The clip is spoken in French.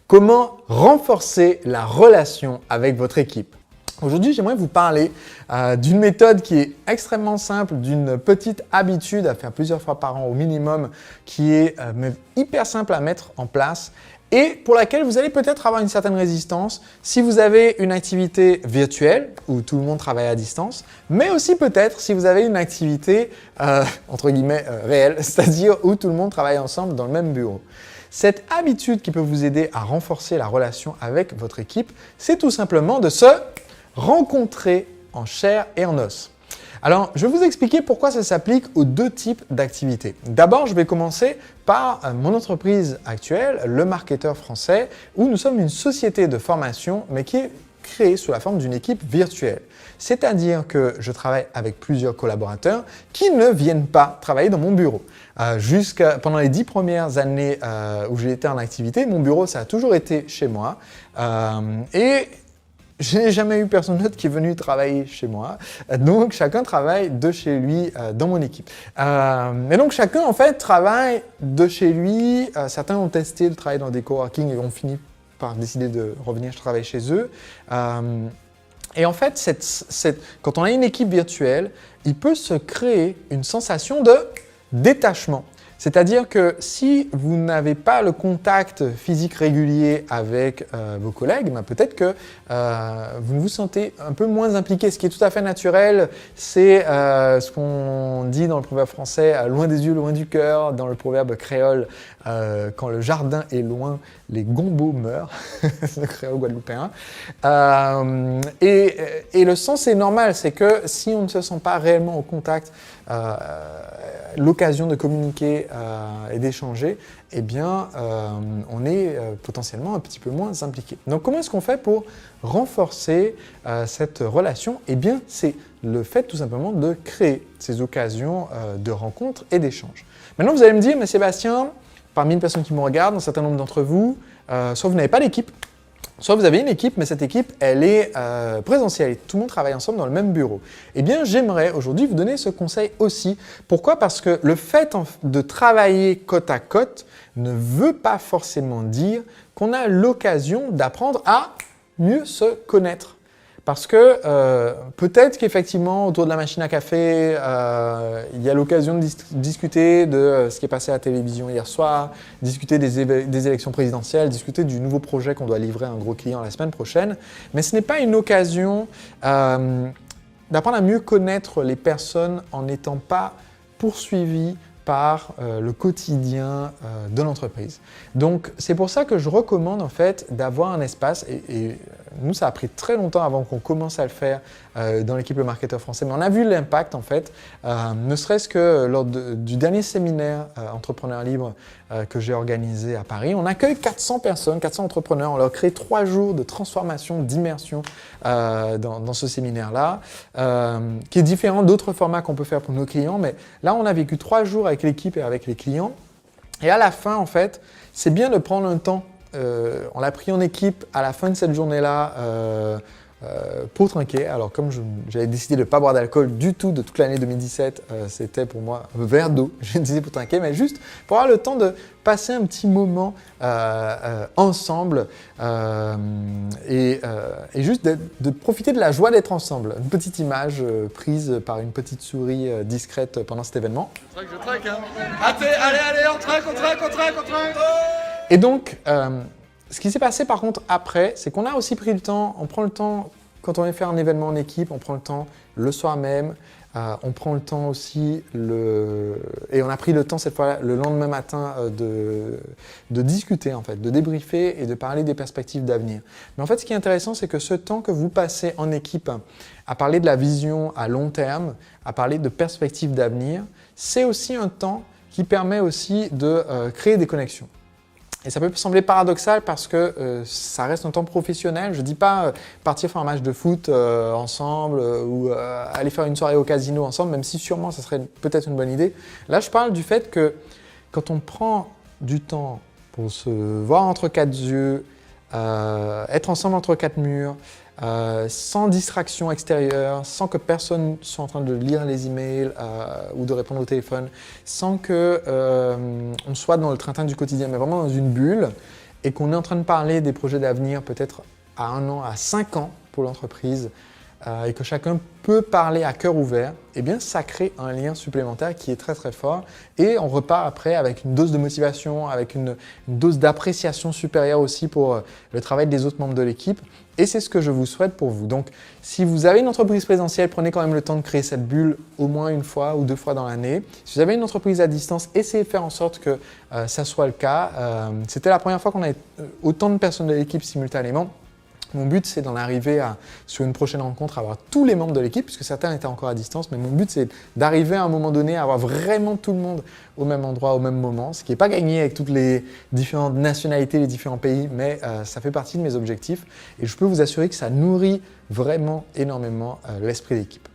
Comment renforcer la relation avec votre équipe? Aujourd'hui, j'aimerais vous parler d'une méthode qui est extrêmement simple, d'une petite habitude à faire plusieurs fois par an au minimum, qui est hyper simple à mettre en place et pour laquelle vous allez peut-être avoir une certaine résistance si vous avez une activité virtuelle où tout le monde travaille à distance, mais aussi peut-être si vous avez une activité entre guillemets réelle, c'est-à-dire où tout le monde travaille ensemble dans le même bureau. Cette habitude qui peut vous aider à renforcer la relation avec votre équipe, c'est tout simplement de se rencontrer en chair et en os. Alors, je vais vous expliquer pourquoi ça s'applique aux deux types d'activités. D'abord, je vais commencer par mon entreprise actuelle, Le Marketeur Français, où nous sommes une société de formation, mais qui est créée sous la forme d'une équipe virtuelle. C'est-à-dire que je travaille avec plusieurs collaborateurs qui ne viennent pas travailler dans mon bureau. Pendant les 10 premières années où j'ai été en activité, mon bureau, ça a toujours été chez moi. Et je n'ai jamais eu personne d'autre qui est venu travailler chez moi. Donc, chacun travaille de chez lui dans mon équipe. Et donc, chacun, en fait, travaille de chez lui. Certains ont testé de travailler dans des coworking et ont fini par décider de revenir travailler chez eux. Et en fait, quand on a une équipe virtuelle, il peut se créer une sensation de détachement. C'est-à-dire que si vous n'avez pas le contact physique régulier avec vos collègues, peut-être que vous vous sentez un peu moins impliqué. Ce qui est tout à fait naturel, c'est ce qu'on dit dans le proverbe français « loin des yeux, loin du cœur », dans le proverbe créole « quand le jardin est loin, les gombots meurent », le créole guadeloupéen. Et le sens est normal, c'est que si on ne se sent pas réellement au contact, l'occasion de communiquer et d'échanger, eh bien, on est potentiellement un petit peu moins impliqué. Donc, comment est-ce qu'on fait pour renforcer cette relation? Eh bien, c'est le fait tout simplement de créer ces occasions de rencontres et d'échanges. Maintenant, vous allez me dire, mais Sébastien, parmi les personnes qui me regardent, un certain nombre d'entre vous, soit vous n'avez pas d'équipe, soit vous avez une équipe, mais cette équipe, elle est présentielle. Tout le monde travaille ensemble dans le même bureau. Eh bien, j'aimerais aujourd'hui vous donner ce conseil aussi. Pourquoi? Parce que le fait de travailler côte à côte ne veut pas forcément dire qu'on a l'occasion d'apprendre à mieux se connaître. Parce que peut-être qu'effectivement, autour de la machine à café, il y a l'occasion de discuter de ce qui est passé à la télévision hier soir, discuter des élections présidentielles, discuter du nouveau projet qu'on doit livrer à un gros client la semaine prochaine. Mais ce n'est pas une occasion d'apprendre à mieux connaître les personnes en n'étant pas poursuivi par le quotidien de l'entreprise. Donc, c'est pour ça que je recommande en fait d'avoir un espace et nous, ça a pris très longtemps avant qu'on commence à le faire dans l'équipe Le Marketeur Français, mais on a vu l'impact en fait, ne serait-ce que lors du dernier séminaire Entrepreneurs Libres que j'ai organisé à Paris. On accueille 400 personnes, 400 entrepreneurs, on leur crée 3 jours de transformation, d'immersion dans ce séminaire-là, qui est différent d'autres formats qu'on peut faire pour nos clients, mais là, on a vécu 3 jours avec l'équipe et avec les clients. Et à la fin, en fait, c'est bien de prendre un temps. On l'a pris en équipe à la fin de cette journée-là pour trinquer. Alors, comme j'avais décidé de ne pas boire d'alcool du tout de toute l'année 2017, c'était pour moi un verre d'eau. J'ai décidé pour trinquer, mais juste pour avoir le temps de passer un petit moment ensemble et juste de profiter de la joie d'être ensemble. Une petite image prise par une petite souris discrète pendant cet événement. Je trinque, hein. Allez, on trinque. Et donc, ce qui s'est passé par contre après, c'est qu'on a aussi pris le temps, on prend le temps, quand on est faire un événement en équipe, on prend le temps le soir même, on prend le temps aussi, et on a pris le temps cette fois le lendemain matin de discuter en fait, de débriefer et de parler des perspectives d'avenir. Mais en fait, ce qui est intéressant, c'est que ce temps que vous passez en équipe à parler de la vision à long terme, à parler de perspectives d'avenir, c'est aussi un temps qui permet aussi de créer des connexions. Et ça peut sembler paradoxal parce que ça reste un temps professionnel. Je ne dis pas partir faire un match de foot ensemble ou aller faire une soirée au casino ensemble, même si sûrement ça serait peut-être une bonne idée. Là, je parle du fait que quand on prend du temps pour se voir entre 4 yeux, être ensemble entre 4 murs, sans distraction extérieure, sans que personne soit en train de lire les emails ou de répondre au téléphone, sans que on soit dans le train-train du quotidien, mais vraiment dans une bulle, et qu'on est en train de parler des projets d'avenir peut-être à 1 an, à 5 ans pour l'entreprise, et que chacun peut parler à cœur ouvert, eh bien ça crée un lien supplémentaire qui est très très fort et on repart après avec une dose de motivation, avec une dose d'appréciation supérieure aussi pour le travail des autres membres de l'équipe et c'est ce que je vous souhaite pour vous. Donc si vous avez une entreprise présentielle, prenez quand même le temps de créer cette bulle au moins 1 fois ou 2 fois dans l'année. Si vous avez une entreprise à distance, essayez de faire en sorte que ça soit le cas. C'était la première fois qu'on avait autant de personnes de l'équipe simultanément. Mon but, c'est d'en arriver sur une prochaine rencontre, à avoir tous les membres de l'équipe, puisque certains étaient encore à distance, mais mon but, c'est d'arriver à un moment donné à avoir vraiment tout le monde au même endroit, au même moment, ce qui n'est pas gagné avec toutes les différentes nationalités, les différents pays, mais ça fait partie de mes objectifs et je peux vous assurer que ça nourrit vraiment énormément l'esprit d'équipe.